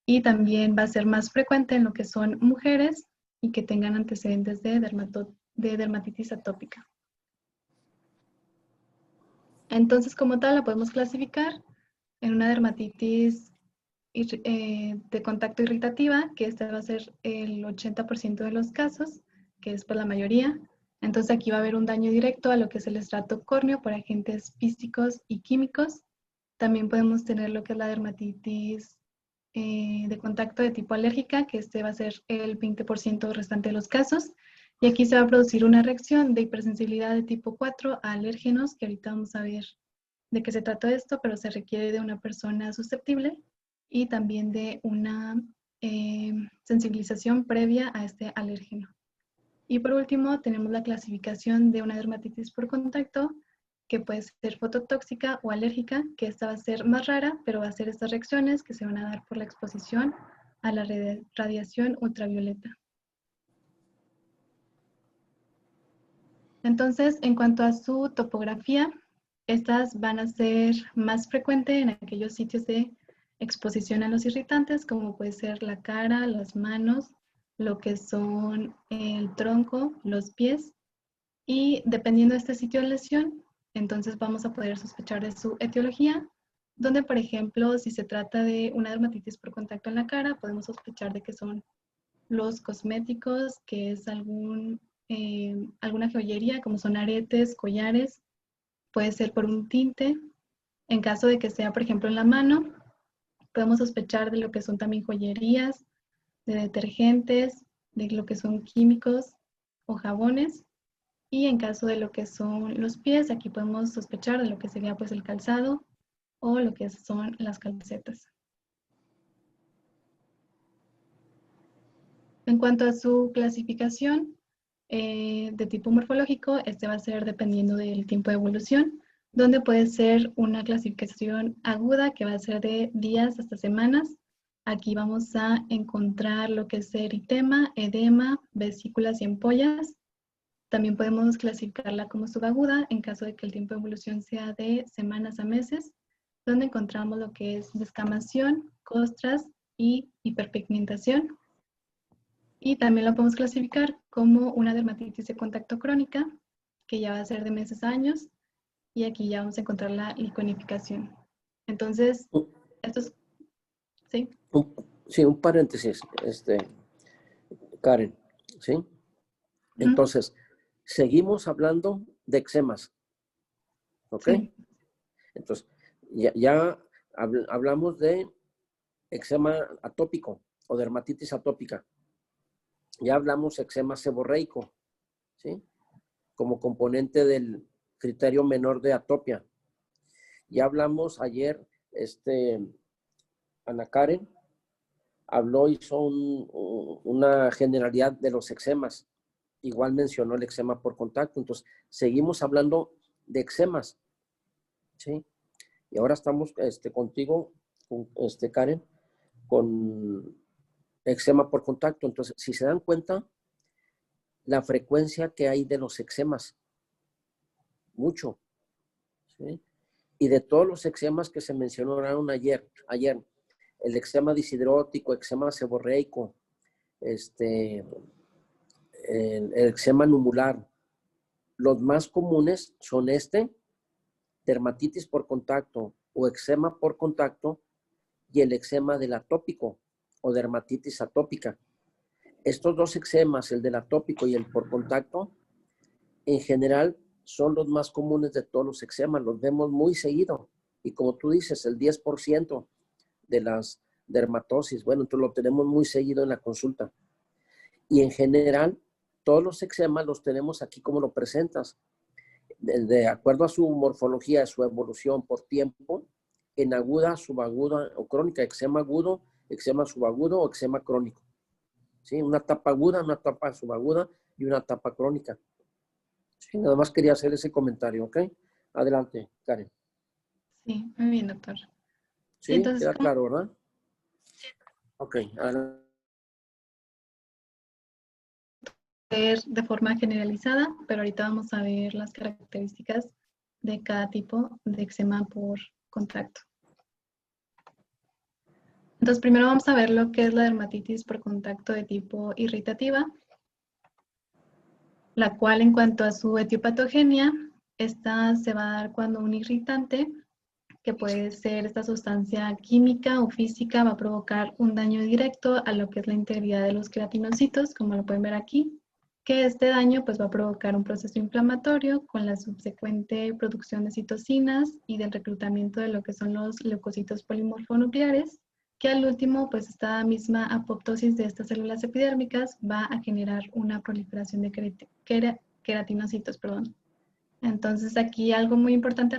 y también va a ser más frecuente en lo que son mujeres y que tengan antecedentes de dermatitis atópica. Entonces, como tal, la podemos clasificar en una dermatitis de contacto irritativa, que esta va a ser el 80% de los casos, que es por la mayoría. Entonces aquí va a haber un daño directo a lo que es el estrato córneo por agentes físicos y químicos. También podemos tener lo que es la dermatitis de contacto de tipo alérgica, que este va a ser el 20% restante de los casos. Y aquí se va a producir una reacción de hipersensibilidad de tipo 4 a alérgenos, que ahorita vamos a ver de qué se trata esto, pero se requiere de una persona susceptible y también de una sensibilización previa a este alérgeno. Y por último, tenemos la clasificación de una dermatitis por contacto, que puede ser fototóxica o alérgica, que esta va a ser más rara, pero va a ser estas reacciones que se van a dar por la exposición a la radiación ultravioleta. Entonces, en cuanto a su topografía, estas van a ser más frecuentes en aquellos sitios de exposición a los irritantes, como puede ser la cara, las manos, lo que son el tronco, los pies. Y dependiendo de este sitio de lesión, entonces vamos a poder sospechar de su etiología, donde, por ejemplo, si se trata de una dermatitis por contacto en la cara, podemos sospechar de que son los cosméticos, que es alguna joyería, como son aretes, collares, puede ser por un tinte. En caso de que sea, por ejemplo, en la mano, podemos sospechar de lo que son también joyerías, de detergentes, de lo que son químicos o jabones. Y en caso de lo que son los pies, aquí podemos sospechar de lo que sería pues el calzado o lo que son las calcetas. En cuanto a su clasificación de tipo morfológico, este va a ser dependiendo del tiempo de evolución, donde puede ser una clasificación aguda que va a ser de días hasta semanas. Aquí vamos a encontrar lo que es eritema, edema, vesículas y ampollas. También podemos clasificarla como subaguda en caso de que el tiempo de evolución sea de semanas a meses, donde encontramos lo que es descamación, costras y hiperpigmentación. Y también lo podemos clasificar como una dermatitis de contacto crónica, que ya va a ser de meses a años, y aquí ya vamos a encontrar la liconificación. Entonces, esto es, ¿sí? Sí, un paréntesis, Karen, ¿sí? Entonces, seguimos hablando de eczemas, ¿ok? Sí. Entonces, ya hablamos de eczema atópico o dermatitis atópica. Ya hablamos eczema seborreico, ¿sí? Como componente del criterio menor de atopia. Ya hablamos ayer, Ana Karen habló, hizo una generalidad de los eczemas. Igual mencionó el eczema por contacto. Entonces, seguimos hablando de eczemas, ¿sí? Y ahora estamos contigo, Karen, con eczema por contacto. Entonces, si se dan cuenta, la frecuencia que hay de los eczemas, mucho, ¿sí? Y de todos los eczemas que se mencionaron ayer, el eczema disidrótico, eczema seborreico, el eczema numular, los más comunes son dermatitis por contacto o eczema por contacto y el eczema del atópico o dermatitis atópica. Estos dos eczemas, el del atópico y el por contacto, en general son los más comunes de todos los eczemas, los vemos muy seguido. Y como tú dices, el 10% de las dermatosis, bueno, entonces lo tenemos muy seguido en la consulta. Y en general, todos los eczemas los tenemos aquí como lo presentas. De acuerdo a su morfología, su evolución por tiempo, en aguda, subaguda o crónica, eczema agudo, eczema subagudo o eczema crónico. ¿Sí? Una etapa aguda, una etapa subaguda y una etapa crónica. Sí, nada más quería hacer ese comentario, ¿ok? Adelante, Karen. Sí, muy bien, doctor. Sí, entonces, queda claro, ¿verdad? Ok, adelante. De forma generalizada, pero ahorita vamos a ver las características de cada tipo de eczema por contacto. Entonces, primero vamos a ver lo que es la dermatitis por contacto de tipo irritativa, la cual en cuanto a su etiopatogenia, esta se va a dar cuando un irritante, que puede ser esta sustancia química o física, va a provocar un daño directo a lo que es la integridad de los queratinocitos, como lo pueden ver aquí, que este daño pues va a provocar un proceso inflamatorio con la subsecuente producción de citocinas y del reclutamiento de lo que son los leucocitos polimorfonucleares, que al último pues esta misma apoptosis de estas células epidérmicas va a generar una proliferación de queratinocitos, perdón. Entonces aquí algo muy importante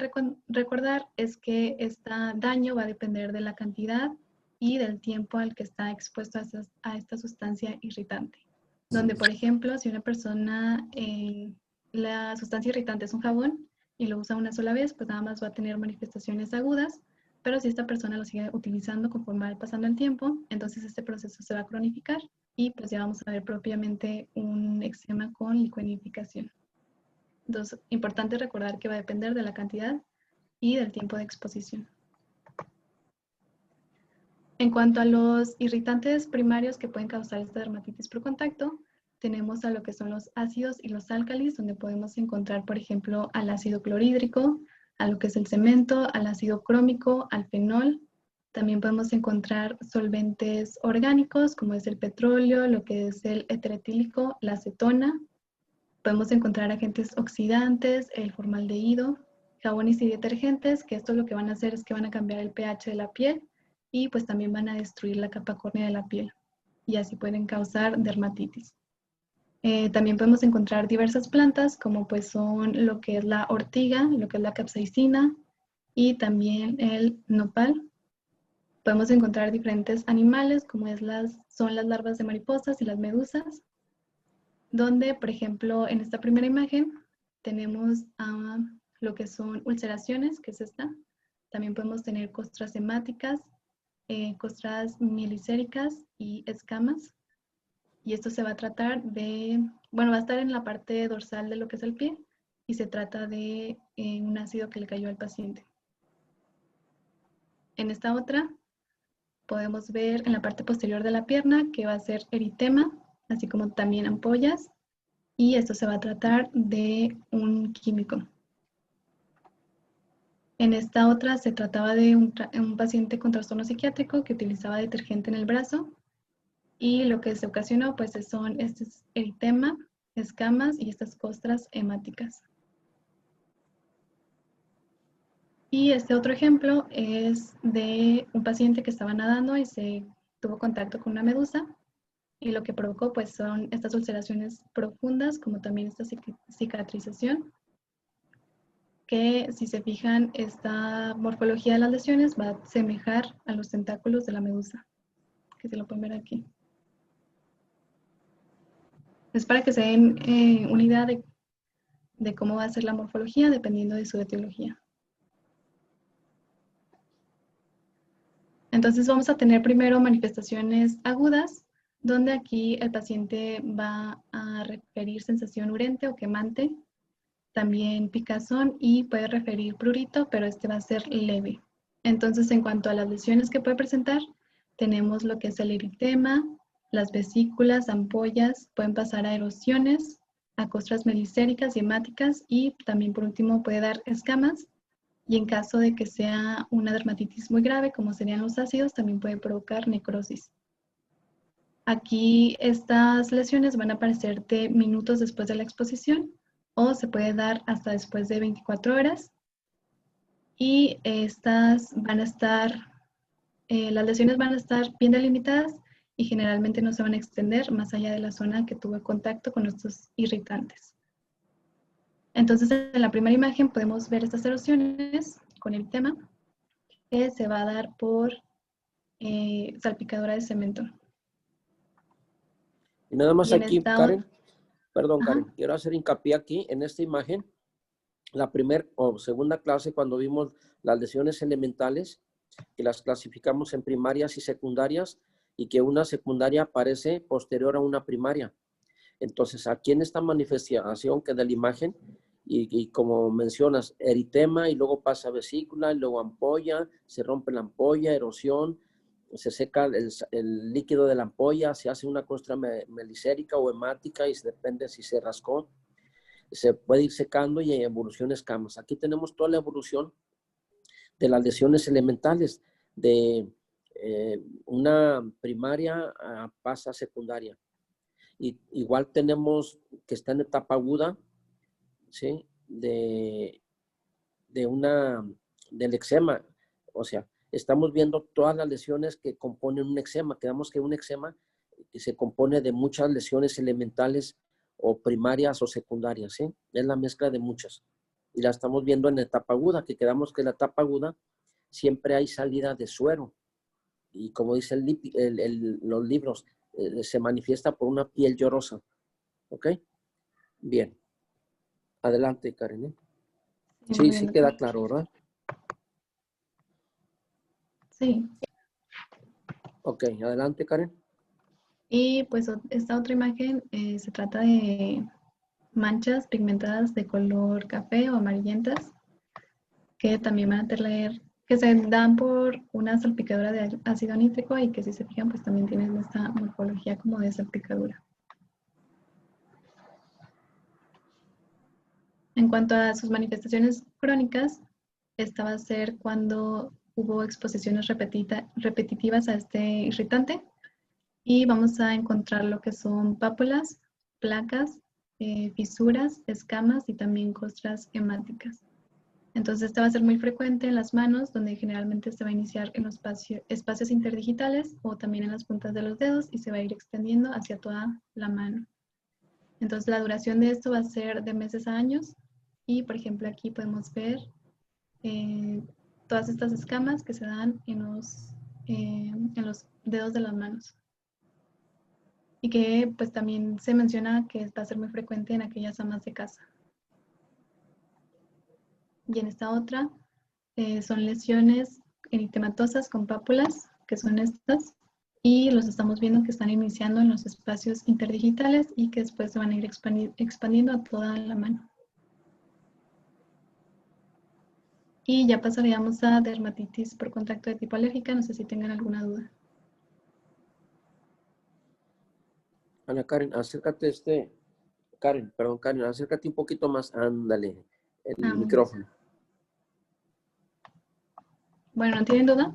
recordar es que este daño va a depender de la cantidad y del tiempo al que está expuesto a esta sustancia irritante. Donde, por ejemplo, si una persona, la sustancia irritante es un jabón y lo usa una sola vez, pues nada más va a tener manifestaciones agudas, pero si esta persona lo sigue utilizando conforme va pasando el tiempo, entonces este proceso se va a cronificar y pues ya vamos a ver propiamente un eczema con liquenificación. Entonces, importante recordar que va a depender de la cantidad y del tiempo de exposición. En cuanto a los irritantes primarios que pueden causar esta dermatitis por contacto, tenemos a lo que son los ácidos y los álcalis, donde podemos encontrar, por ejemplo, al ácido clorhídrico, a lo que es el cemento, al ácido crómico, al fenol. También podemos encontrar solventes orgánicos, como es el petróleo, lo que es el eteretílico, la acetona. Podemos encontrar agentes oxidantes, el formaldehído, jabones y detergentes, que esto lo que van a hacer es que van a cambiar el pH de la piel y pues también van a destruir la capa córnea de la piel y así pueden causar dermatitis. También podemos encontrar diversas plantas como pues son lo que es la ortiga, lo que es la capsaicina y también el nopal. Podemos encontrar diferentes animales como son las larvas de mariposas y las medusas, donde, por ejemplo, en esta primera imagen tenemos lo que son ulceraciones, que es esta. También podemos tener costras hemáticas, costras mielicéricas y escamas. Y esto se va a tratar de, bueno, va a estar en la parte dorsal de lo que es el pie y se trata de un ácido que le cayó al paciente. En esta otra podemos ver en la parte posterior de la pierna que va a ser eritema, así como también ampollas. Y esto se va a tratar de un químico. En esta otra se trataba de un paciente con trastorno psiquiátrico que utilizaba detergente en el brazo y lo que se ocasionó pues son este eritema, escamas y estas costras hemáticas. Y este otro ejemplo es de un paciente que estaba nadando y se tuvo contacto con una medusa y lo que provocó pues son estas ulceraciones profundas como también esta cicatrización, que si se fijan, esta morfología de las lesiones va a asemejar a los tentáculos de la medusa, que se lo pueden ver aquí. Es para que se den una idea de cómo va a ser la morfología dependiendo de su etiología. Entonces vamos a tener primero manifestaciones agudas, donde aquí el paciente va a referir sensación urente o quemante, también picazón y puede referir prurito, pero este va a ser leve. Entonces, en cuanto a las lesiones que puede presentar, tenemos lo que es el eritema, las vesículas, ampollas, pueden pasar a erosiones, a costras melicéricas y hemáticas y también por último puede dar escamas. Y en caso de que sea una dermatitis muy grave, como serían los ácidos, también puede provocar necrosis. Aquí estas lesiones van a aparecer de minutos después de la exposición o se puede dar hasta después de 24 horas. Y estas van a estar, las lesiones van a estar bien delimitadas y generalmente no se van a extender más allá de la zona que tuvo contacto con estos irritantes. Entonces, en la primera imagen podemos ver estas erosiones con el tema que se va a dar por salpicadura de cemento. Y nada más Y en aquí, esta, Karen, perdón, ajá, Karen, quiero hacer hincapié aquí en esta imagen. La primera o segunda clase, cuando vimos las lesiones elementales, que las clasificamos en primarias y secundarias, y que una secundaria aparece posterior a una primaria. Entonces, aquí en esta manifestación que da la imagen, y como mencionas, eritema, y luego pasa vesícula, y luego ampolla, se rompe la ampolla, erosión, se seca el líquido de la ampolla, se hace una costra melicérica o hemática y depende si se rascó. Se puede ir secando y evoluciona escamas. Aquí tenemos toda la evolución de las lesiones elementales, de una primaria pasa a secundaria. Y igual tenemos que está en etapa aguda, ¿sí? Del eczema. O sea, estamos viendo todas las lesiones que componen un eczema. Quedamos que un eczema se compone de muchas lesiones elementales o primarias o secundarias, ¿sí? Es la mezcla de muchas. Y la estamos viendo en la etapa aguda, que quedamos que en la etapa aguda siempre hay salida de suero. Y como dicen los libros, se manifiesta por una piel llorosa. ¿Ok? Bien. Adelante, Karen. Sí, muy Sí, bien, sí doctor. queda claro, ¿verdad? Sí. Ok, adelante, Karen. Y pues esta otra imagen se trata de manchas pigmentadas de color café o amarillentas que también van a tener, que se dan por una salpicadura de ácido nítrico y que si se fijan pues también tienen esta morfología como de salpicadura. En cuanto a sus manifestaciones crónicas, esta va a ser cuando hubo exposiciones repetitivas a este irritante y vamos a encontrar lo que son pápulas, placas, fisuras, escamas y también costras hemáticas. Entonces, esta va a ser muy frecuente en las manos, donde generalmente se va a iniciar en los espacios interdigitales o también en las puntas de los dedos y se va a ir extendiendo hacia toda la mano. Entonces, la duración de esto va a ser de meses a años y, por ejemplo, aquí podemos ver todas estas escamas que se dan en los dedos de las manos. Y que pues también se menciona que va a ser muy frecuente en aquellas amas de casa. Y en esta otra son lesiones eritematosas con pápulas, que son estas, y los estamos viendo que están iniciando en los espacios interdigitales y que después se van a ir expandiendo a toda la mano. Y ya pasaríamos a dermatitis por contacto de tipo alérgica, no sé si tengan alguna duda. Ana Karen, acércate Karen, acércate un poquito más, ándale, el Muy bien. micrófono. Bueno, ¿no tienen duda?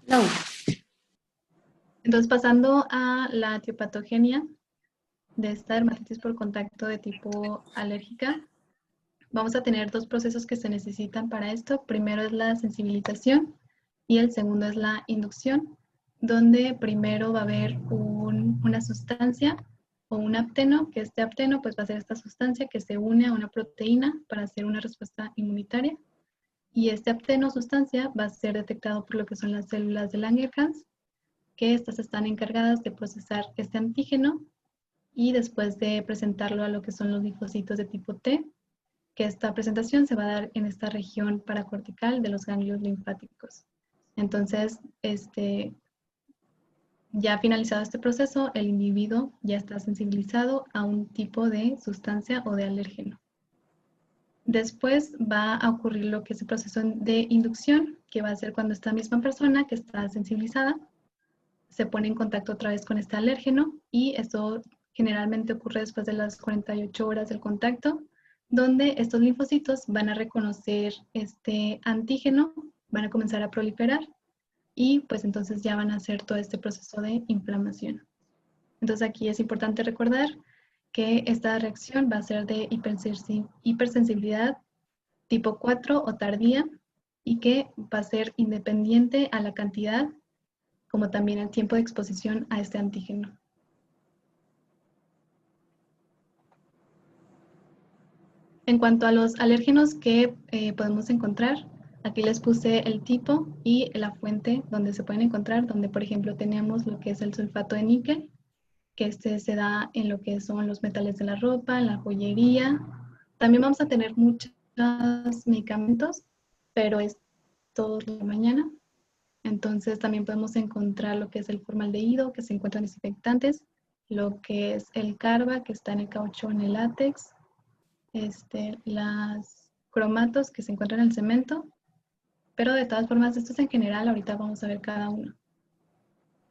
No. Entonces, pasando a la etiopatogenia de esta dermatitis por contacto de tipo alérgica, vamos a tener dos procesos que se necesitan para esto. Primero es la sensibilización y el segundo es la inducción, donde primero va a haber una sustancia o un apteno, que este apteno pues va a ser esta sustancia que se une a una proteína para hacer una respuesta inmunitaria. Y este apteno sustancia va a ser detectado por lo que son las células de Langerhans, que estas están encargadas de procesar este antígeno y después de presentarlo a lo que son los linfocitos de tipo T, que esta presentación se va a dar en esta región paracortical de los ganglios linfáticos. Entonces, ya finalizado este proceso, el individuo ya está sensibilizado a un tipo de sustancia o de alérgeno. Después va a ocurrir lo que es el proceso de inducción, que va a ser cuando esta misma persona que está sensibilizada se pone en contacto otra vez con este alérgeno y esto generalmente ocurre después de las 48 horas del contacto, donde estos linfocitos van a reconocer este antígeno, van a comenzar a proliferar y pues entonces ya van a hacer todo este proceso de inflamación. Entonces aquí es importante recordar que esta reacción va a ser de hipersensibilidad tipo 4 o tardía y que va a ser independiente a la cantidad como también el tiempo de exposición a este antígeno. En cuanto a los alérgenos que podemos encontrar, aquí les puse el tipo y la fuente donde se pueden encontrar, donde por ejemplo tenemos lo que es el sulfato de níquel, que se da en lo que son los metales de la ropa, en la joyería. También vamos a tener muchos medicamentos, pero es todo la mañana. Entonces también podemos encontrar lo que es el formaldehído, que se encuentra en desinfectantes, lo que es el carba, que está en el caucho, en el látex, las cromatos que se encuentran en el cemento, Pero de todas formas, esto es en general, ahorita vamos a ver cada uno.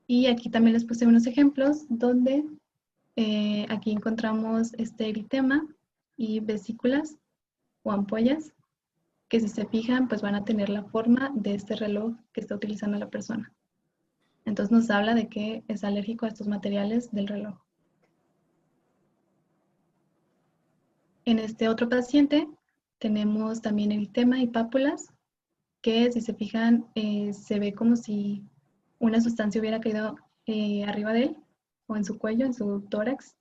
Y aquí también les puse unos ejemplos donde aquí encontramos este eritema y vesículas o ampollas que si se fijan pues van a tener la forma de este reloj que está utilizando la persona. Entonces nos habla de que es alérgico a estos materiales del reloj. En este otro paciente tenemos también eritema y pápulas que si se fijan se ve como si una sustancia hubiera caído arriba de él o en su cuello, en su tórax.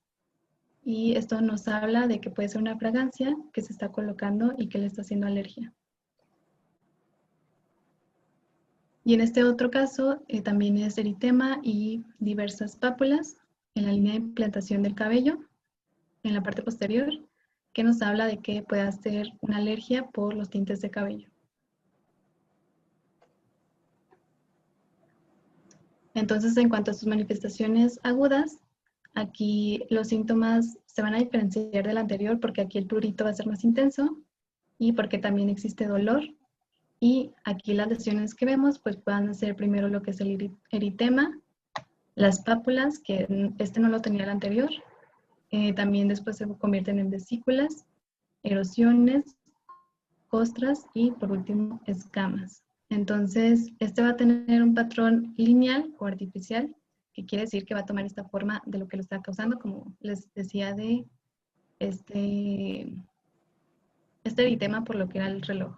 Y esto nos habla de que puede ser una fragancia que se está colocando y que le está haciendo alergia. Y en este otro caso también es eritema y diversas pápulas en la línea de implantación del cabello, en la parte posterior, que nos habla de que puede ser una alergia por los tintes de cabello. Entonces, en cuanto a sus manifestaciones agudas, aquí los síntomas se van a diferenciar del anterior porque aquí el prurito va a ser más intenso y porque también existe dolor. Y aquí las lesiones que vemos pues van ser primero lo que es el eritema, las pápulas, que este no lo tenía el anterior. También después se convierten en vesículas, erosiones, costras y por último escamas. Entonces, este va a tener un patrón lineal o artificial, que quiere decir que va a tomar esta forma de lo que lo está causando, como les decía de este eritema por lo que era el reloj.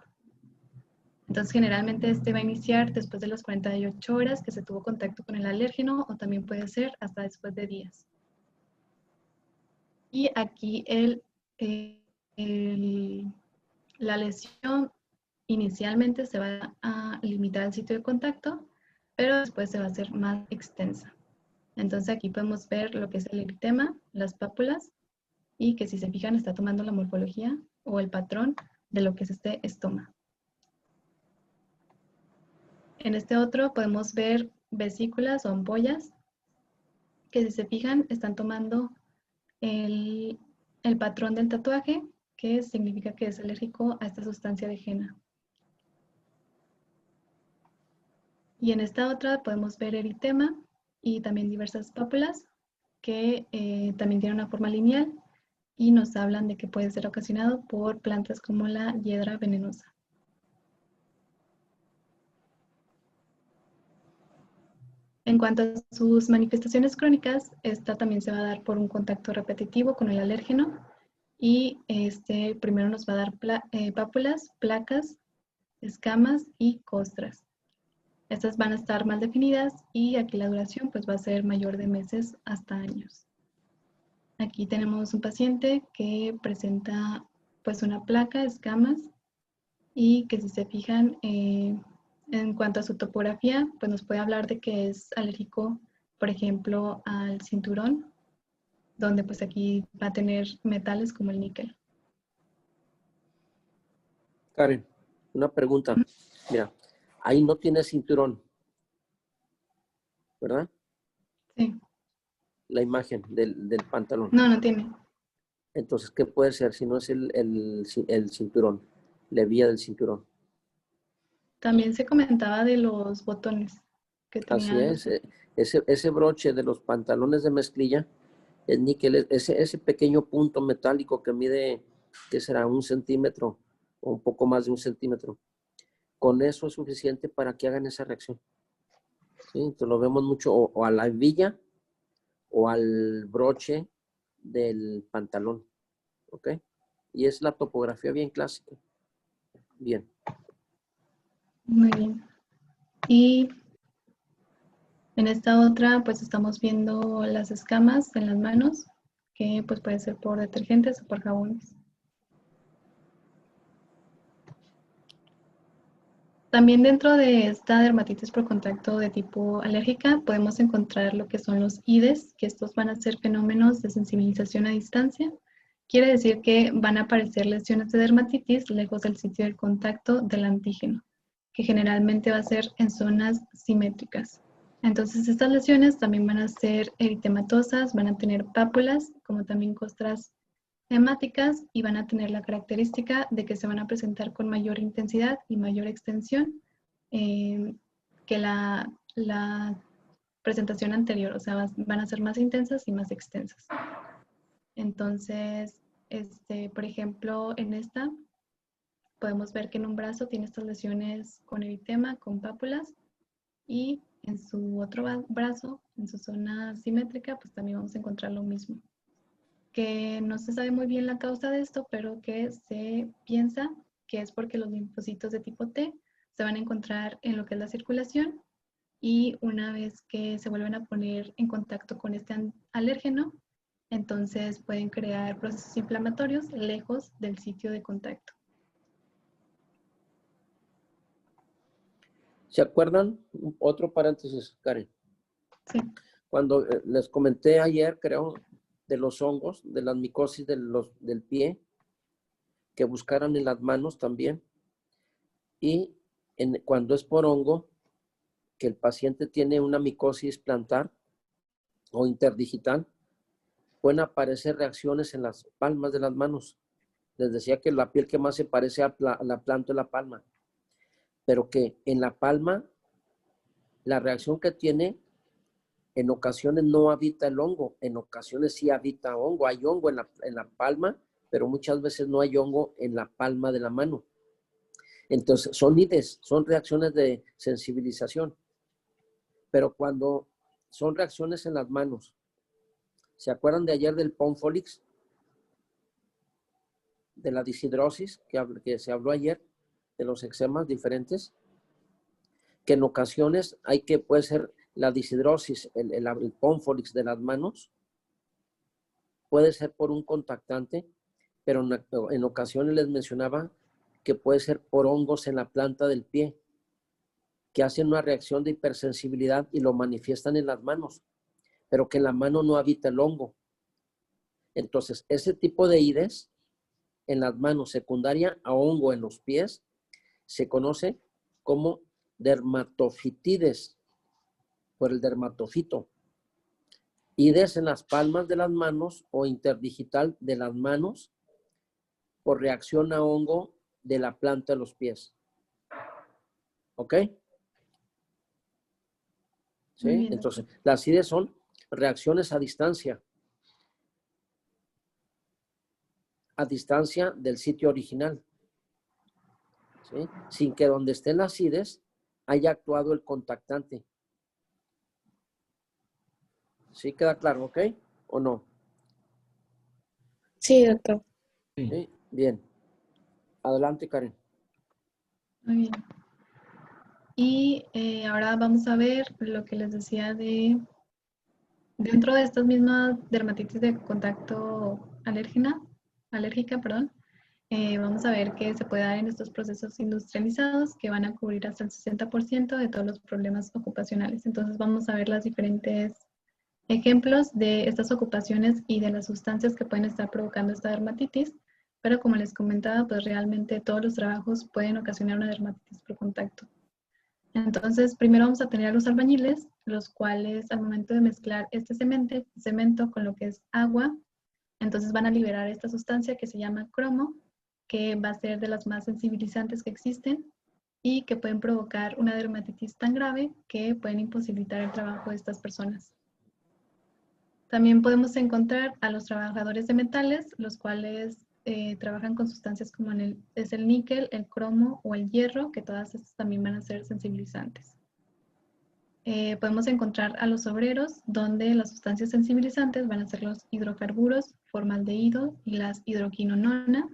Entonces, generalmente este va a iniciar después de las 48 horas que se tuvo contacto con el alérgeno o también puede ser hasta después de días. Y aquí la lesión inicialmente se va a limitar al sitio de contacto, pero después se va a hacer más extensa. Entonces aquí podemos ver lo que es el eritema, las pápulas, y que si se fijan está tomando la morfología o el patrón de lo que es este estoma. En este otro podemos ver vesículas o ampollas, que si se fijan están tomando el patrón del tatuaje, que significa que es alérgico a esta sustancia de henna. Y en esta otra podemos ver eritema y también diversas pápulas que también tienen una forma lineal y nos hablan de que puede ser ocasionado por plantas como la hiedra venenosa. En cuanto a sus manifestaciones crónicas, esta también se va a dar por un contacto repetitivo con el alérgeno y este primero nos va a dar pápulas, placas, escamas y costras. Estas van a estar mal definidas y aquí la duración pues va a ser mayor de meses hasta años. Aquí tenemos un paciente que presenta pues una placa, escamas y que si se fijan en cuanto a su topografía pues nos puede hablar de que es alérgico por ejemplo al cinturón, donde pues aquí va a tener metales como el níquel. Karen, una pregunta. Mira, ahí no tiene cinturón, ¿verdad? Sí. La imagen del pantalón. No, no tiene. Entonces, ¿qué puede ser si no es el cinturón, la hebilla del cinturón? También se comentaba de los botones que Así tenían es. los... Ese broche de los pantalones de mezclilla, el níquel, ese pequeño punto metálico que mide, ¿qué será? 1 centímetro o un poco más de 1 centímetro. Con eso es suficiente para que hagan esa reacción. ¿Sí? Entonces lo vemos mucho o a la hebilla o al broche del pantalón. ¿Ok? Y es la topografía bien clásica. Bien. Muy bien. Y en esta otra, pues estamos viendo las escamas en las manos, que pues puede ser por detergentes o por jabones. También dentro de esta dermatitis por contacto de tipo alérgica podemos encontrar lo que son los IDES, que estos van a ser fenómenos de sensibilización a distancia. Quiere decir que van a aparecer lesiones de dermatitis lejos del sitio del contacto del antígeno, que generalmente va a ser en zonas simétricas. Entonces estas lesiones también van a ser eritematosas, van a tener pápulas, como también costras hemáticas y van a tener la característica de que se van a presentar con mayor intensidad y mayor extensión que la presentación anterior, o sea, van a ser más intensas y más extensas. Entonces, por ejemplo, en esta podemos ver que en un brazo tiene estas lesiones con eritema, con pápulas, y en su otro brazo, en su zona simétrica, pues también vamos a encontrar lo mismo. Que no se sabe muy bien la causa de esto, pero que se piensa que es porque los linfocitos de tipo T se van a encontrar en lo que es la circulación, y una vez que se vuelven a poner en contacto con este alérgeno, entonces pueden crear procesos inflamatorios lejos del sitio de contacto. ¿Se acuerdan? Otro paréntesis, Karen. Sí. Cuando les comenté ayer, creo, de los hongos, de las micosis del pie, que buscaran en las manos también. Y cuando es por hongo, que el paciente tiene una micosis plantar o interdigital, pueden aparecer reacciones en las palmas de las manos. Les decía que la piel que más se parece a la planta es la palma, pero que en la palma, la reacción que tiene, en ocasiones no habita el hongo, en ocasiones sí habita hongo. Hay hongo en la palma, pero muchas veces no hay hongo en la palma de la mano. Entonces, son IDES, son reacciones de sensibilización. Pero cuando son reacciones en las manos, ¿se acuerdan de ayer del Ponfolix? De la deshidrosis que se habló ayer, de los eczemas diferentes, que en ocasiones puede ser la deshidrosis, el Ponfolix de las manos, puede ser por un contactante, pero en ocasiones les mencionaba que puede ser por hongos en la planta del pie, que hacen una reacción de hipersensibilidad y lo manifiestan en las manos, pero que en la mano no habita el hongo. Entonces, ese tipo de IDES en las manos, secundaria a hongo en los pies, se conoce como dermatofitides, por el dermatofito. IDES en las palmas de las manos o interdigital de las manos por reacción a hongo de la planta de los pies. ¿Ok? ¿Sí? Entonces, las IDES son reacciones a distancia del sitio original. ¿Sí? Sin que donde estén las IDES haya actuado el contactante. ¿Sí queda claro, ok? ¿O no? Sí, doctor. ¿Sí? Bien. Adelante, Karen. Muy bien. Y ahora vamos a ver lo que les decía dentro de estas mismas dermatitis de contacto alérgica, perdón, vamos a ver que se puede dar en estos procesos industrializados que van a cubrir hasta el 60% de todos los problemas ocupacionales. Entonces vamos a ver los diferentes ejemplos de estas ocupaciones y de las sustancias que pueden estar provocando esta dermatitis, pero como les comentaba, pues realmente todos los trabajos pueden ocasionar una dermatitis por contacto. Entonces, primero vamos a tener a los albañiles, los cuales al momento de mezclar este cemento con lo que es agua, entonces van a liberar esta sustancia que se llama cromo, que va a ser de las más sensibilizantes que existen y que pueden provocar una dermatitis tan grave que pueden imposibilitar el trabajo de estas personas. También podemos encontrar a los trabajadores de metales, los cuales trabajan con sustancias como es el níquel, el cromo o el hierro, que todas estas también van a ser sensibilizantes. Podemos encontrar a los obreros, donde las sustancias sensibilizantes van a ser los hidrocarburos, formaldehído y las hidroquinonona.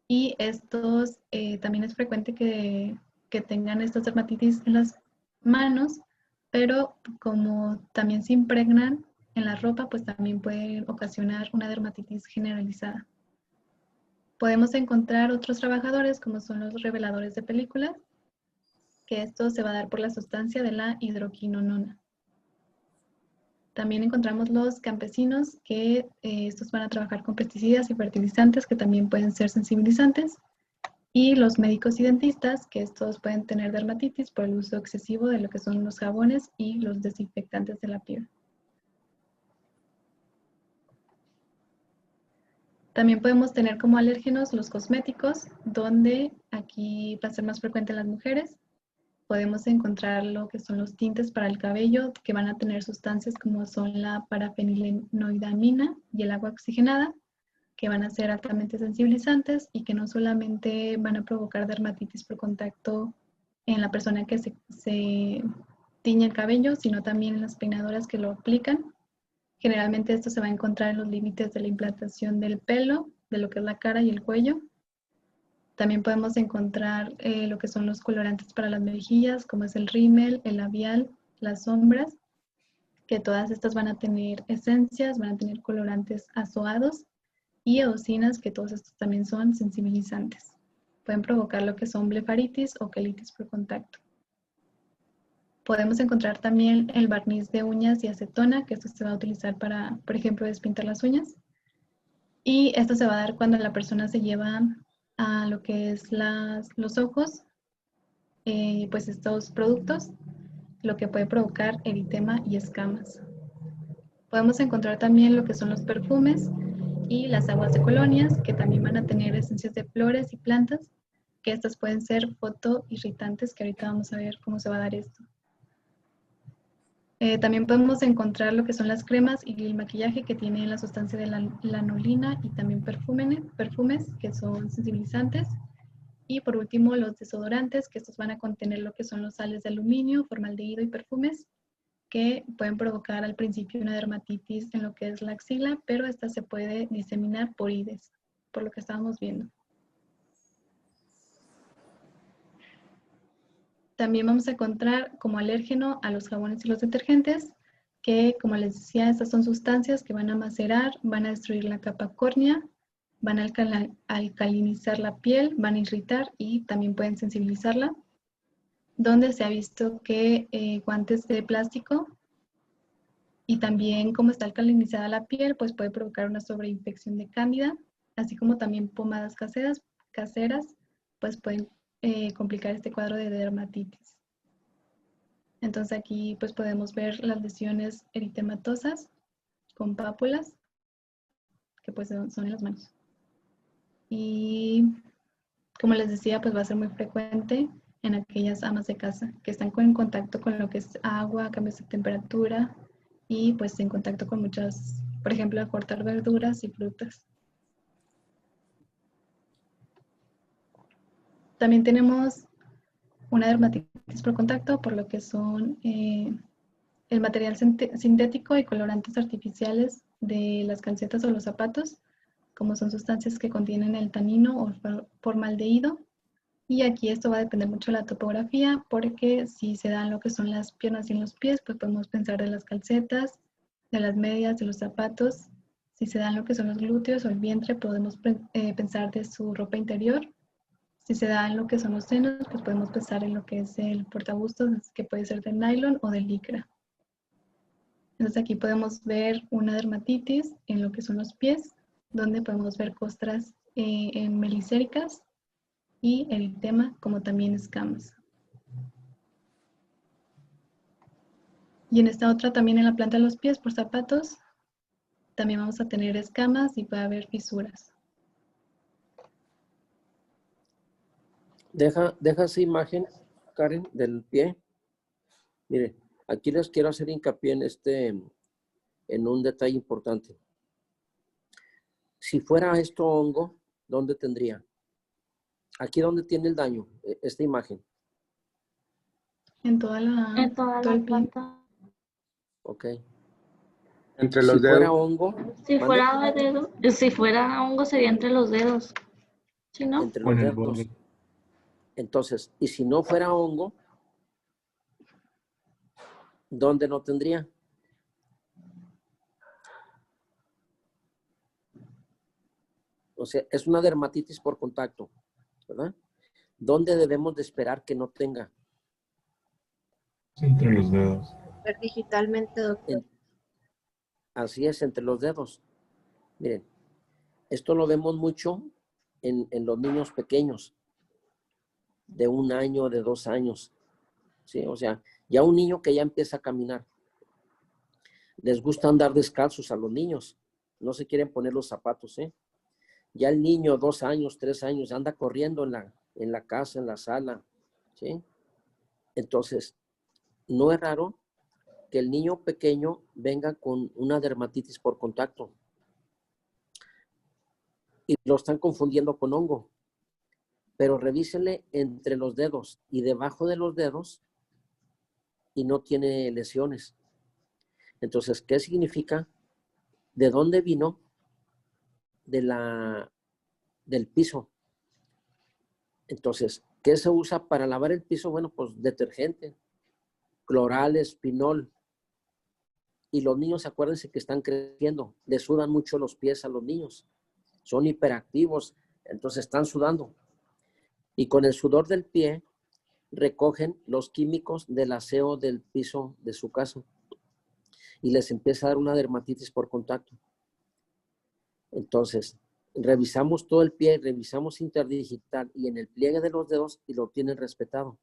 Y estos también es frecuente que tengan estas dermatitis en las manos, pero como también se impregnan en la ropa, pues también pueden ocasionar una dermatitis generalizada. Podemos encontrar otros trabajadores como son los reveladores de películas, que esto se va a dar por la sustancia de la hidroquinonona. También encontramos los campesinos, que estos van a trabajar con pesticidas y fertilizantes que también pueden ser sensibilizantes. Y los médicos y dentistas, que estos pueden tener dermatitis por el uso excesivo de lo que son los jabones y los desinfectantes de la piel. También podemos tener como alérgenos los cosméticos, donde aquí va a ser más frecuente en las mujeres, podemos encontrar lo que son los tintes para el cabello, que van a tener sustancias como son la parafenilenoidamina y el agua oxigenada, que van a ser altamente sensibilizantes y que no solamente van a provocar dermatitis por contacto en la persona que se tiñe el cabello, sino también en las peinadoras que lo aplican. Generalmente esto se va a encontrar en los límites de la implantación del pelo, de lo que es la cara y el cuello. También podemos encontrar lo que son los colorantes para las mejillas, como es el rímel, el labial, las sombras, que todas estas van a tener esencias, van a tener colorantes azoados y eocinas, que todos estos también son sensibilizantes. Pueden provocar lo que son blefaritis o quelitis por contacto. Podemos encontrar también el barniz de uñas y acetona, que esto se va a utilizar para, por ejemplo, despintar las uñas. Y esto se va a dar cuando la persona se lleva a lo que es los ojos, pues estos productos, lo que puede provocar eritema y escamas. Podemos encontrar también lo que son los perfumes y las aguas de colonias, que también van a tener esencias de flores y plantas, que estas pueden ser fotoirritantes, que ahorita vamos a ver cómo se va a dar esto. También podemos encontrar lo que son las cremas y el maquillaje, que tienen la sustancia de la lanolina, y también perfumes que son sensibilizantes. Y por último, los desodorantes, que estos van a contener lo que son los sales de aluminio, formaldehído y perfumes, que pueden provocar al principio una dermatitis en lo que es la axila, pero esta se puede diseminar por ides, por lo que estábamos viendo. También vamos a encontrar como alérgeno a los jabones y los detergentes, que, como les decía, estas son sustancias que van a macerar, van a destruir la capa córnea, van a alcalinizar la piel, van a irritar y también pueden sensibilizarla. Donde se ha visto que guantes de plástico y también como está alcalinizada la piel, pues puede provocar una sobreinfección de cándida, así como también pomadas caseras pues pueden complicar este cuadro de dermatitis. Entonces aquí pues podemos ver las lesiones eritematosas con pápulas, que pues son en las manos. Y como les decía, pues va a ser muy frecuente en aquellas amas de casa que están en contacto con lo que es agua, cambios de temperatura y pues en contacto con muchas, por ejemplo, a cortar verduras y frutas. También tenemos una dermatitis por contacto, por lo que son el material sintético y colorantes artificiales de las calcetas o los zapatos, como son sustancias que contienen el tanino o formaldehído. Y aquí esto va a depender mucho de la topografía, porque si se dan lo que son las piernas y los pies, pues podemos pensar de las calcetas, de las medias, de los zapatos. Si se dan lo que son los glúteos o el vientre, podemos pensar de su ropa interior. Si se dan lo que son los senos, pues podemos pensar en lo que es el portabustos, que puede ser de nylon o de licra. Entonces aquí podemos ver una dermatitis en lo que son los pies, donde podemos ver costras meliséricas y eritema, como también escamas. Y en esta otra también en la planta de los pies por zapatos, también vamos a tener escamas y puede haber fisuras. Deja esa imagen, Karen, del pie. Mire, aquí les quiero hacer hincapié en un detalle importante. Si fuera esto hongo, ¿dónde tendría? Aquí donde tiene el daño, esta imagen. En todo el pie. planta. Ok. Entre Si los fuera dedos. hongo, Si ¿mande? fuera dedo, si fuera hongo sería entre los dedos. ¿Sí, no? Entre O los en el dedos. borde. Entonces, y si no fuera hongo, ¿dónde no tendría? O sea, es una dermatitis por contacto, ¿verdad? ¿Dónde debemos de esperar que no tenga? Entre los dedos. Ver digitalmente, doctor. Así es, entre los dedos. Miren, esto lo vemos mucho en los niños pequeños, de 1 año, de 2 años. ¿Sí? O sea, ya un niño que ya empieza a caminar. Les gusta andar descalzos a los niños. No se quieren poner los zapatos, ¿eh? Ya el niño, 2 años, 3 años, anda corriendo en la casa, en la sala, ¿sí? Entonces, no es raro que el niño pequeño venga con una dermatitis por contacto y lo están confundiendo con hongo. Pero revísele entre los dedos y debajo de los dedos y no tiene lesiones. Entonces, ¿qué significa? ¿De dónde vino? Del piso. Entonces, ¿qué se usa para lavar el piso? Bueno, pues detergente, clorales, pinol. Y los niños, acuérdense que están creciendo, le sudan mucho los pies a los niños. Son hiperactivos, entonces están sudando. Y con el sudor del pie recogen los químicos del aseo del piso de su casa y les empieza a dar una dermatitis por contacto. Entonces, revisamos todo el pie, revisamos interdigital y en el pliegue de los dedos y lo tienen respetado.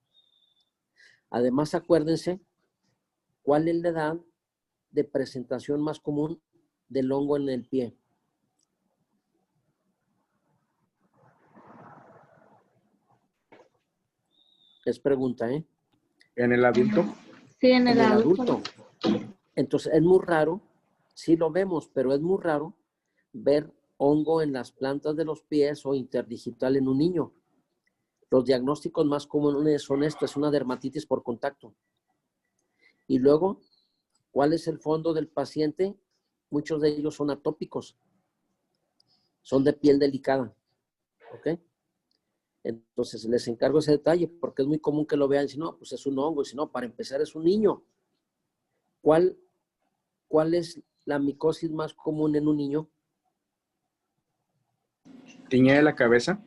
Además, acuérdense cuál es la edad de presentación más común del hongo en el pie. Es pregunta, ¿eh? ¿En el adulto? Sí, en En el el adulto. adulto. Entonces, es muy raro, sí lo vemos, pero es muy raro ver hongo en las plantas de los pies o interdigital en un niño. Los diagnósticos más comunes son esto, es una dermatitis por contacto. Y luego, ¿cuál es el fondo del paciente? Muchos de ellos son atópicos, son de piel delicada, ¿ok? Entonces, les encargo ese detalle porque es muy común que lo vean y si no, pues es un hongo, y si no, para empezar es un niño. ¿Cuál es la micosis más común en un niño? ¿Tiñe de la cabeza?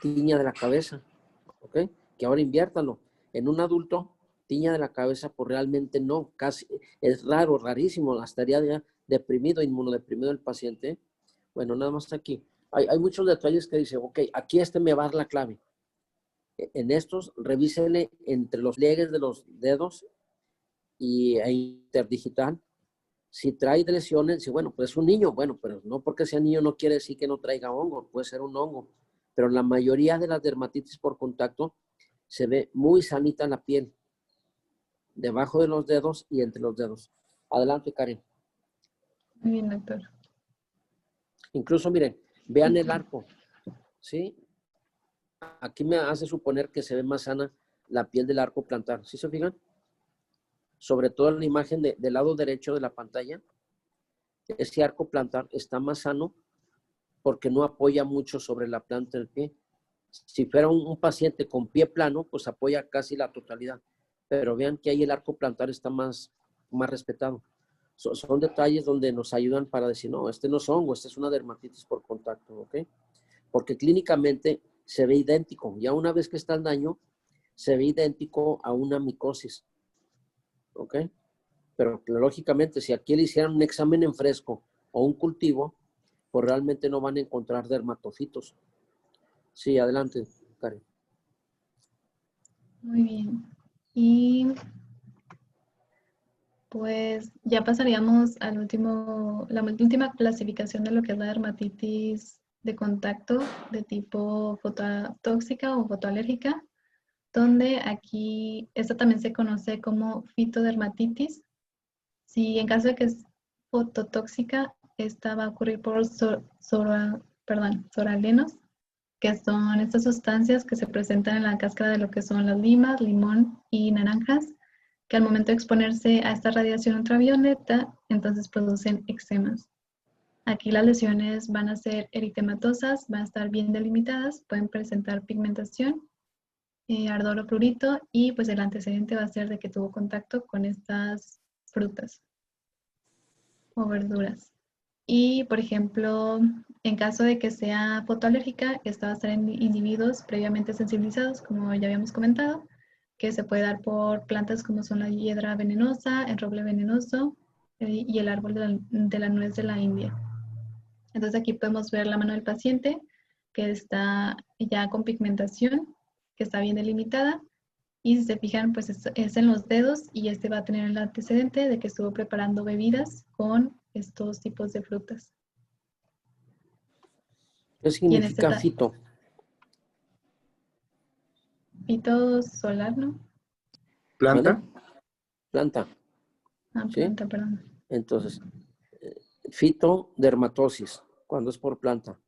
Tiña de la cabeza, ¿ok? Que ahora inviértalo. En un adulto, tiña de la cabeza, pues realmente no, casi, es raro, rarísimo, estaría ya deprimido, inmunodeprimido el paciente. Bueno, nada más aquí. Hay muchos detalles que dice, ok, aquí me va a dar la clave. En estos, revísele entre los pliegues de los dedos e interdigital. Si trae lesiones, si bueno, pues es un niño, bueno, pero no porque sea niño no quiere decir que no traiga hongo, puede ser un hongo. Pero la mayoría de las dermatitis por contacto se ve muy sanita la piel, debajo de los dedos y entre los dedos. Adelante, Karen. Muy bien, doctor. Incluso, miren, vean el arco, ¿sí? Aquí me hace suponer que se ve más sana la piel del arco plantar, ¿sí se fijan? Sobre todo en la imagen del lado derecho de la pantalla, ese arco plantar está más sano porque no apoya mucho sobre la planta del pie. Si fuera un paciente con pie plano, pues apoya casi la totalidad. Pero vean que ahí el arco plantar está más respetado. Son detalles donde nos ayudan para decir, no, este no es hongo, este es una dermatitis por contacto, ¿ok? Porque clínicamente se ve idéntico. Ya una vez que está el daño, se ve idéntico a una micosis, ¿ok? Pero lógicamente, si aquí le hicieran un examen en fresco o un cultivo, pues realmente no van a encontrar dermatofitos. Sí, adelante, Karen. Muy bien. Y pues ya pasaríamos al la última clasificación de lo que es la dermatitis de contacto de tipo fototóxica o fotoalérgica, donde aquí esta también se conoce como fitodermatitis. Si en caso de que es fototóxica, esta va a ocurrir por soralenos, que son estas sustancias que se presentan en la cáscara de lo que son las limas, limón y naranjas, que al momento de exponerse a esta radiación ultravioleta, entonces producen eczemas. Aquí las lesiones van a ser eritematosas, van a estar bien delimitadas, pueden presentar pigmentación, ardor o prurito, y pues el antecedente va a ser de que tuvo contacto con estas frutas o verduras. Y, por ejemplo, en caso de que sea fotoalérgica, esta va a estar en individuos previamente sensibilizados, como ya habíamos comentado, que se puede dar por plantas como son la hiedra venenosa, el roble venenoso y el árbol de la nuez de la India. Entonces aquí podemos ver la mano del paciente que está ya con pigmentación, que está bien delimitada. Y si se fijan, pues es en los dedos y este va a tener el antecedente de que estuvo preparando bebidas con estos tipos de frutas. ¿Qué Y en este significa fito? fito solar, ¿no? ¿Planta? ¿Vale? Planta, Ah, ¿sí? planta, perdón. Entonces, fitodermatosis, cuando es por planta.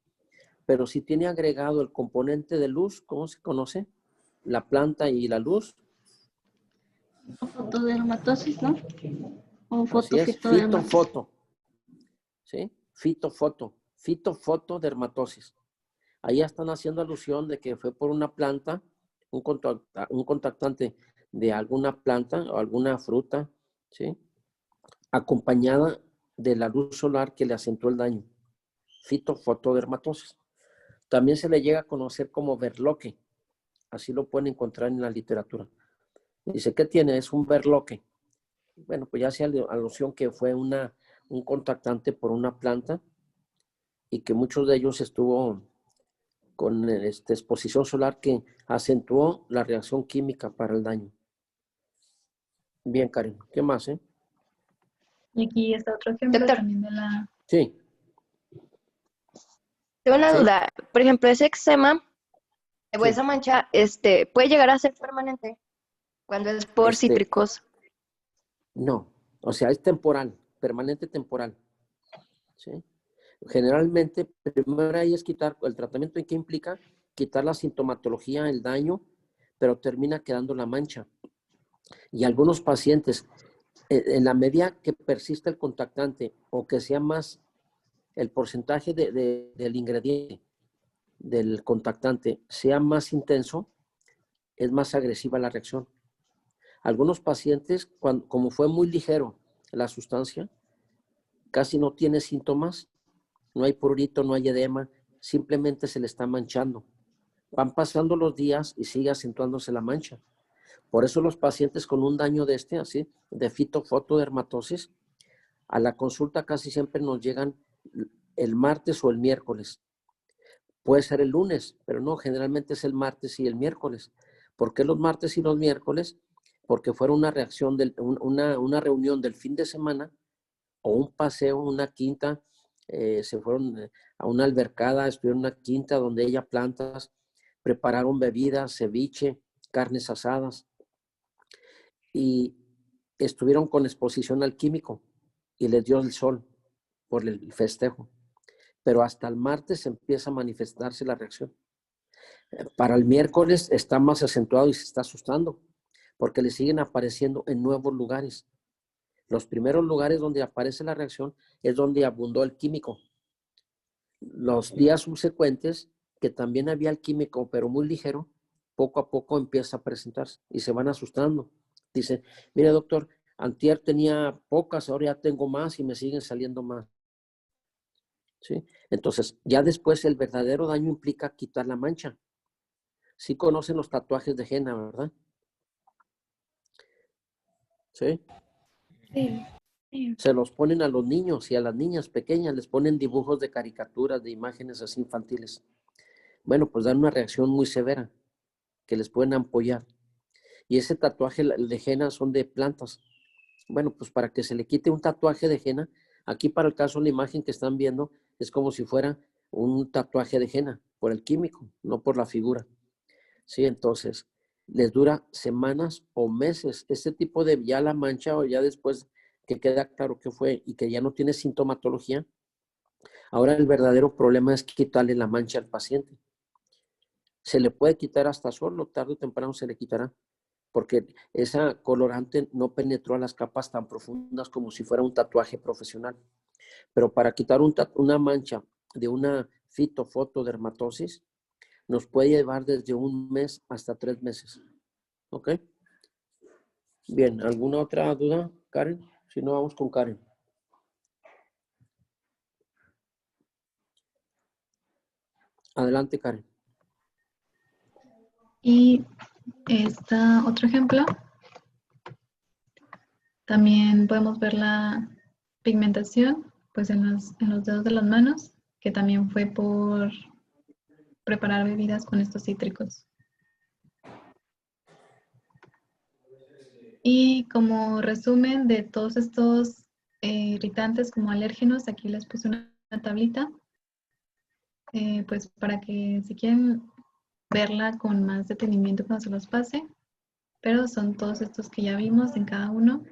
Pero si tiene agregado el componente de luz, ¿cómo se conoce? La planta y la luz. Fotodermatosis, ¿no? O Así es, fotofitodermatosis. fitofoto. ¿Sí? Fitofotodermatosis. Ahí ya están haciendo alusión de que fue por una planta, un contactante de alguna planta o alguna fruta, ¿sí? Acompañada de la luz solar que le acentuó el daño. Fitofotodermatosis. También se le llega a conocer como berloque. Así lo pueden encontrar en la literatura. Dice, ¿qué tiene? Es un berloque. Bueno, pues ya hace alusión que fue un contactante por una planta y que muchos de ellos estuvo con exposición solar que acentuó la reacción química para el daño. Bien, Karen. ¿Qué más, Y aquí está otro ejemplo Doctor, también de la... Sí, tengo una sí. duda. Por ejemplo, ese eczema o Sí. esa mancha, puede llegar a ser permanente cuando es por cítricos. No, o sea, es temporal, permanente temporal. ¿Sí? Generalmente, primero ahí es quitar, el tratamiento en qué implica quitar la sintomatología, el daño, pero termina quedando la mancha. Y algunos pacientes, en la medida que persista el contactante o que sea más el porcentaje del ingrediente del contactante sea más intenso, es más agresiva la reacción. Algunos pacientes, como fue muy ligero la sustancia, casi no tiene síntomas, no hay prurito, no hay edema, simplemente se le está manchando. Van pasando los días y sigue acentuándose la mancha. Por eso los pacientes con un daño de así, de fitofotodermatosis, a la consulta casi siempre nos llegan el martes o el miércoles. Puede ser el lunes, pero no, generalmente es el martes y el miércoles. ¿Por qué los martes y los miércoles? Porque fueron una reacción, una reunión del fin de semana o un paseo, una quinta, se fueron a una albercada, estuvieron en una quinta donde ella plantas, prepararon bebidas, ceviche, carnes asadas y estuvieron con exposición al químico y les dio el sol por el festejo. Pero hasta el martes empieza a manifestarse la reacción. Para el miércoles está más acentuado y se está asustando porque le siguen apareciendo en nuevos lugares. Los primeros lugares donde aparece la reacción es donde abundó el químico. Los días subsecuentes, que también había el químico, pero muy ligero, poco a poco empieza a presentarse y se van asustando. Dice, mire doctor, antier tenía pocas, ahora ya tengo más y me siguen saliendo más. ¿Sí? Entonces, ya después el verdadero daño implica quitar la mancha. Sí conocen los tatuajes de henna, ¿verdad? ¿Sí? Sí, sí. Se los ponen a los niños y a las niñas pequeñas, les ponen dibujos de caricaturas, de imágenes así infantiles. Bueno, pues dan una reacción muy severa que les pueden ampollar. Y ese tatuaje de henna son de plantas. Bueno, pues para que se le quite un tatuaje de henna, aquí para el caso la imagen que están viendo es como si fuera un tatuaje de henna, por el químico, no por la figura. Sí, entonces les dura semanas o meses. Este tipo de ya la mancha o ya después que queda claro que fue y que ya no tiene sintomatología, ahora el verdadero problema es quitarle la mancha al paciente. Se le puede quitar hasta solo, tarde o temprano se le quitará, porque esa colorante no penetró a las capas tan profundas como si fuera un tatuaje profesional. Pero para quitar una mancha de una fitofotodermatosis, nos puede llevar desde 1 mes hasta 3 meses. ¿Ok? Bien, ¿alguna otra duda, Karen? Si no, vamos con Karen. Adelante, Karen. Y está otro ejemplo. También podemos ver la pigmentación pues en los dedos de las manos, que también fue por preparar bebidas con estos cítricos. Y como resumen de todos estos irritantes como alérgenos, aquí les puse una tablita, pues para que si quieren verla con más detenimiento cuando se los pase, pero son todos estos que ya vimos en cada uno.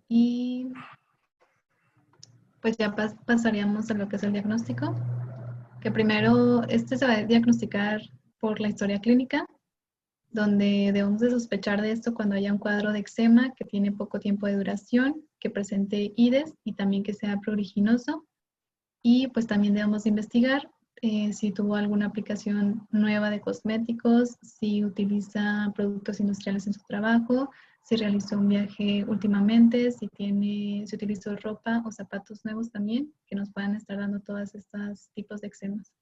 Y pues ya pasaríamos a lo que es el diagnóstico, que primero se va a diagnosticar por la historia clínica, donde debemos de sospechar de esto cuando haya un cuadro de eczema que tiene poco tiempo de duración, que presente IDES y también que sea pruriginoso. Y pues también debemos investigar si tuvo alguna aplicación nueva de cosméticos, si utiliza productos industriales en su trabajo, si realizó un viaje últimamente, si utilizó ropa o zapatos nuevos también, que nos puedan estar dando todos estos tipos de eczemas.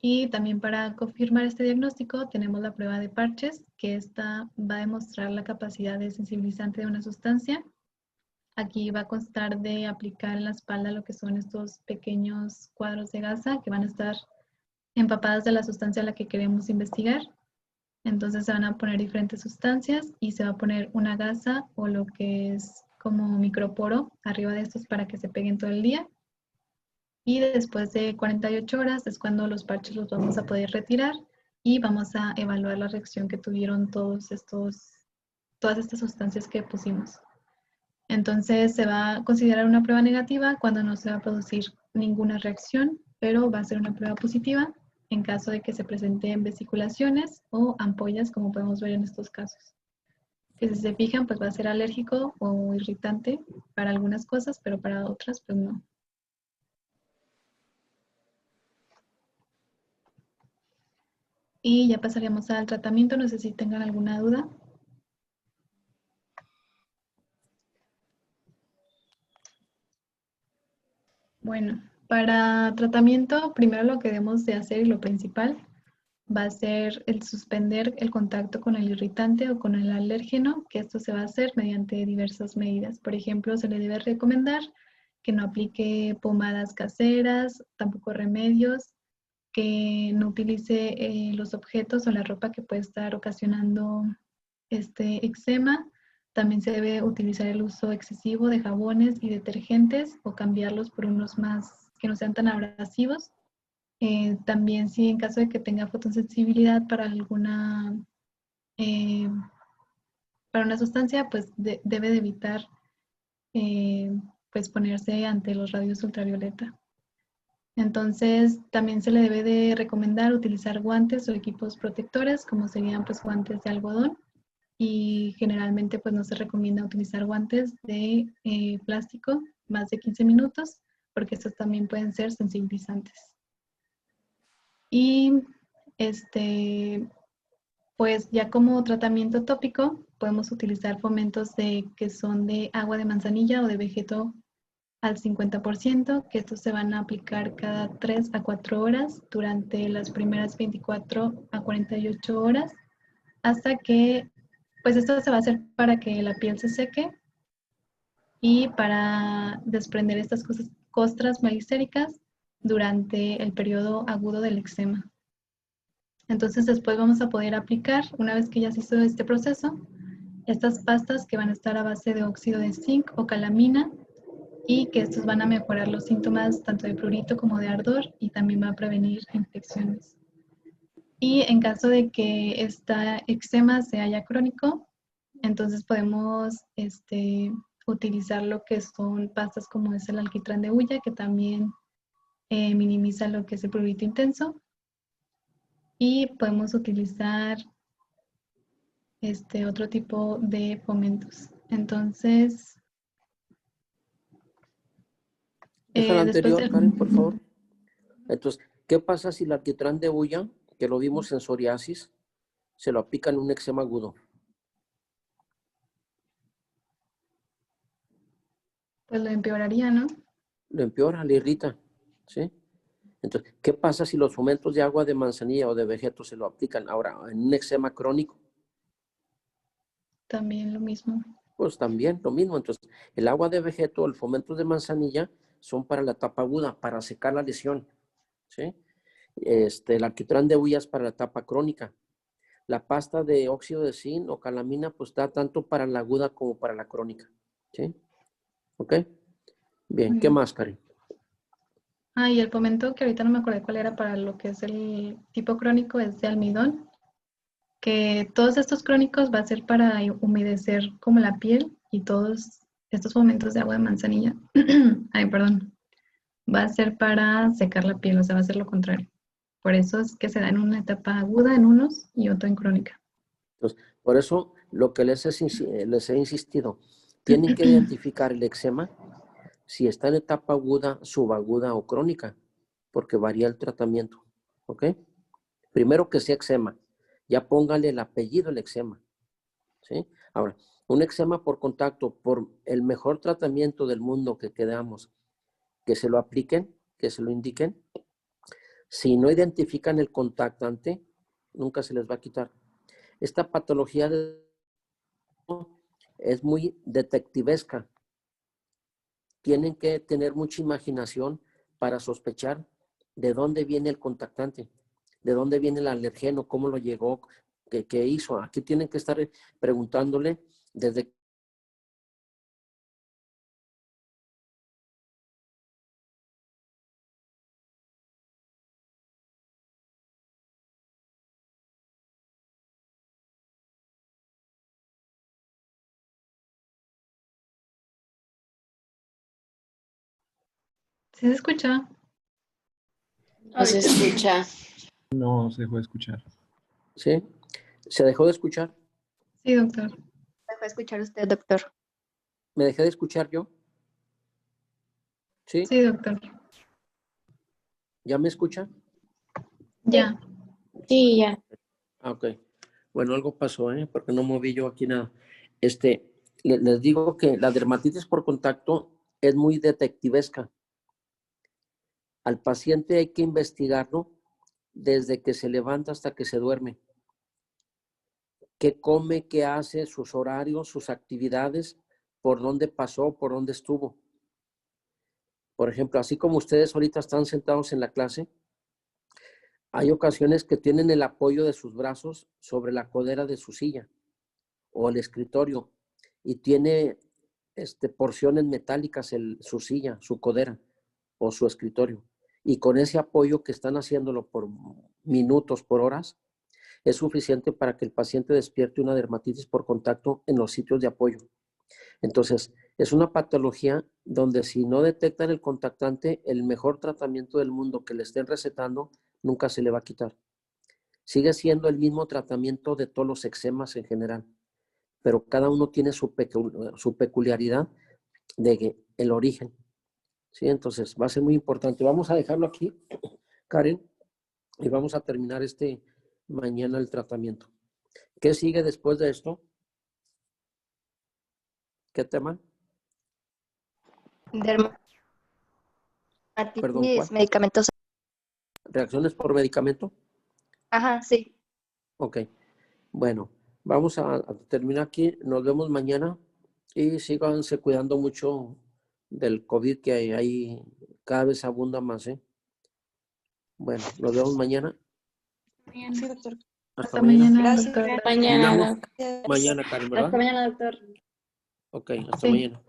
Y también para confirmar este diagnóstico tenemos la prueba de parches, que esta va a demostrar la capacidad de sensibilizante de una sustancia. Aquí va a constar de aplicar en la espalda lo que son estos pequeños cuadros de gasa que van a estar empapadas de la sustancia a la que queremos investigar. Entonces se van a poner diferentes sustancias y se va a poner una gasa o lo que es como microporo arriba de estos para que se peguen todo el día. Y después de 48 horas es cuando los parches los vamos a poder retirar y vamos a evaluar la reacción que tuvieron todas estas sustancias que pusimos. Entonces se va a considerar una prueba negativa cuando no se va a producir ninguna reacción, pero va a ser una prueba positiva en caso de que se presenten vesiculaciones o ampollas, como podemos ver en estos casos. Que si se fijan, pues va a ser alérgico o irritante para algunas cosas, pero para otras, pues no. Y ya pasaríamos al tratamiento, no sé si tengan alguna duda. Bueno, para tratamiento, primero lo que debemos de hacer y lo principal va a ser el suspender el contacto con el irritante o con el alérgeno, que esto se va a hacer mediante diversas medidas. Por ejemplo, se le debe recomendar que no aplique pomadas caseras, tampoco remedios, que no utilice los objetos o la ropa que puede estar ocasionando este eczema. También se debe utilizar el uso excesivo de jabones y detergentes o cambiarlos por unos más que no sean tan abrasivos. También si en caso de que tenga fotosensibilidad para para una sustancia, pues debe de evitar pues ponerse ante los rayos ultravioleta. Entonces, también se le debe de recomendar utilizar guantes o equipos protectores, como serían pues guantes de algodón. Y generalmente pues no se recomienda utilizar guantes de plástico más de 15 minutos, porque estos también pueden ser sensibilizantes. Y pues ya como tratamiento tópico podemos utilizar fomentos que son de agua de manzanilla o de vegeto al 50%, que estos se van a aplicar cada 3 a 4 horas durante las primeras 24 a 48 horas, hasta que, pues esto se va a hacer para que la piel se seque y para desprender estas costras malicéricas durante el periodo agudo del eczema. Entonces después vamos a poder aplicar, una vez que ya se hizo este proceso, estas pastas que van a estar a base de óxido de zinc o calamina, y que estos van a mejorar los síntomas tanto de prurito como de ardor y también va a prevenir infecciones. Y en caso de que esta eczema sea ya crónico, entonces podemos utilizar lo que son pastas como es el alquitrán de hulla, que también minimiza lo que es el prurito intenso. Y podemos utilizar otro tipo de fomentos. Entonces, Deja la después anterior, Karen, por favor. Entonces, ¿qué pasa si el alquitrán de hulla, que lo vimos en psoriasis, se lo aplica en un eczema agudo? pues lo empeoraría, ¿no? Lo empeora, le irrita, ¿sí? Entonces, ¿qué pasa si los fomentos de agua de manzanilla o de vegeto se lo aplican ahora en un eczema crónico? También lo mismo. Pues también lo mismo. Entonces, el agua de vegeto, el fomento de manzanilla son para la etapa aguda, para secar la lesión, ¿sí? El alquitrán de hulla es para la etapa crónica. La pasta de óxido de zinc o calamina, pues da tanto para la aguda como para la crónica, ¿sí? ¿Ok? Bien, ¿qué más, Karen? Ah, y el fomento, que ahorita no me acordé cuál era para lo que es el tipo crónico, es de almidón, que todos estos crónicos va a ser para humedecer como la piel y todos estos fomentos de agua de manzanilla, ay, perdón, va a ser para secar la piel, o sea, va a ser lo contrario. Por eso es que se da en una etapa aguda en unos y otro en crónica. Entonces, por eso lo que les he insistido, tienen que identificar el eczema si está en etapa aguda, subaguda o crónica, porque varía el tratamiento. ¿Ok? Primero que sea eczema, ya póngale el apellido el eczema. ¿Sí? Ahora, un eczema por contacto, por el mejor tratamiento del mundo que quedamos, que se lo apliquen, que se lo indiquen. Si no identifican el contactante, nunca se les va a quitar. Esta patología es muy detectivesca. Tienen que tener mucha imaginación para sospechar de dónde viene el contactante, de dónde viene el alergeno, cómo lo llegó, qué hizo. Aquí tienen que estar preguntándole desde ¿Sí se escucha? No se escucha. No se dejó de escuchar. ¿sí? ¿Se dejó de escuchar? Sí, doctor. ¿Dejó de escuchar usted, doctor? ¿Me dejé de escuchar yo? ¿Sí? Sí, doctor. ¿Ya me escucha? Ya. Sí, ya. Ah, ok. Bueno, algo pasó, porque no moví yo aquí nada. Les digo que la dermatitis por contacto es muy detectivesca. Al paciente hay que investigarlo desde que se levanta hasta que se duerme. Qué come, qué hace, sus horarios, sus actividades, por dónde pasó, por dónde estuvo. Por ejemplo, así como ustedes ahorita están sentados en la clase, hay ocasiones que tienen el apoyo de sus brazos sobre la codera de su silla o el escritorio y tiene porciones metálicas su silla, su codera o su escritorio. Y con ese apoyo que están haciéndolo por minutos, por horas, es suficiente para que el paciente despierte una dermatitis por contacto en los sitios de apoyo. Entonces, es una patología donde si no detectan el contactante, el mejor tratamiento del mundo que le estén recetando nunca se le va a quitar. Sigue siendo el mismo tratamiento de todos los eczemas en general, pero cada uno tiene su peculiaridad de el origen. ¿Sí? Entonces, va a ser muy importante. Vamos a dejarlo aquí, Karen, y vamos a terminar mañana el tratamiento. ¿Qué sigue después de esto? ¿Qué tema? Perdón, Dermatitis, ¿cuál? medicamentos. ¿Reacciones por medicamento? Ajá, sí. Ok. Bueno, vamos a terminar aquí. Nos vemos mañana y síganse cuidando mucho del COVID que hay ahí. Cada vez abunda más, ¿eh? Bueno, nos vemos mañana. Sí, doctor. Hasta Hasta mañana. mañana, Gracias. doctor. Mañana. Mañana, Karen, ¿verdad? Hasta mañana, doctor. Ok, hasta Sí. mañana.